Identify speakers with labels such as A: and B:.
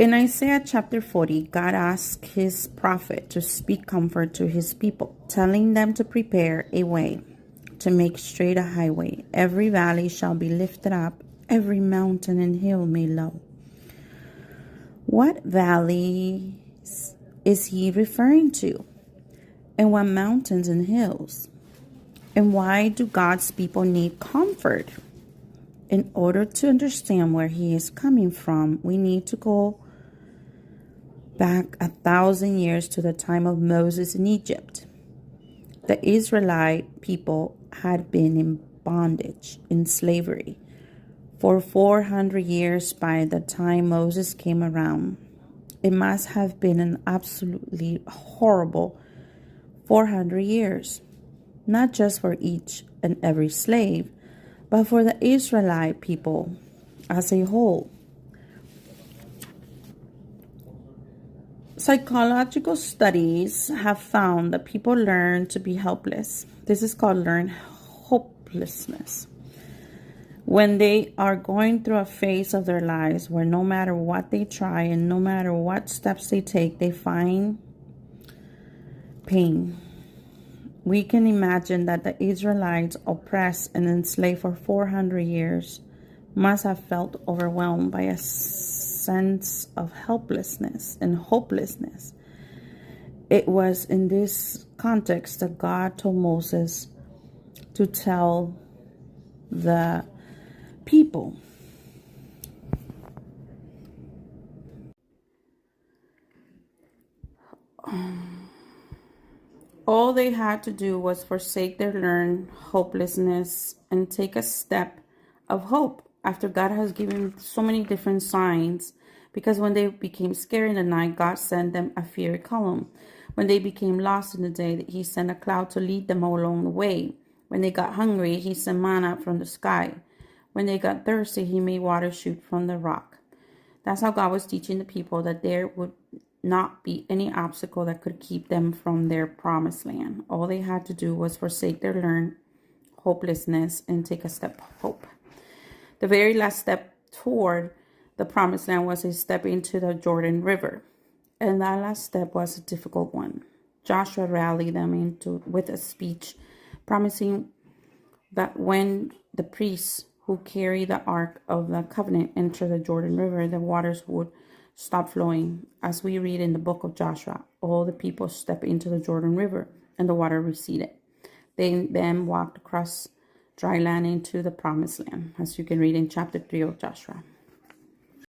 A: In Isaiah chapter 40, God asked his prophet to speak comfort to his people, telling them to prepare a way, to make straight a highway. Every valley shall be lifted up, every mountain and hill made low. What valleys is he referring to? And what mountains and hills? And why do God's people need comfort? In order to understand where he is coming from, we need to go back 1,000 years to the time of Moses in Egypt. The Israelite people had been in bondage, in slavery, for 400 years by the time Moses came around. It must have been an absolutely horrible 400 years, not just for each and every slave, but for the Israelite people as a whole. Psychological studies have found that people learn to be helpless. This is called learned hopelessness. When they are going through a phase of their lives where no matter what they try and no matter what steps they take, they find pain. We can imagine that the Israelites, oppressed and enslaved for 400 years, must have felt overwhelmed by a sense of helplessness and hopelessness. It was in this context that God told Moses to tell the people. All they had to do was forsake their learned hopelessness and take a step of hope after God has given so many different signs. Because when they became scared in the night, God sent them a fiery column. When they became lost in the day, he sent a cloud to lead them along the way. When they got hungry, he sent manna from the sky. When they got thirsty, he made water shoot from the rock. That's how God was teaching the people that there would not be any obstacle that could keep them from their promised land. All they had to do was forsake their learned hopelessness and take a step of hope. The very last step toward the promised land was a step into the Jordan River. And that last step was a difficult one. Joshua rallied them with a speech promising that when the priests who carry the Ark of the Covenant enter the Jordan River, the waters would stop flowing. As we read in the book of Joshua, all the people stepped into the Jordan River and the water receded. They then walked across dry land into the promised land, as you can read in chapter 3 of Joshua.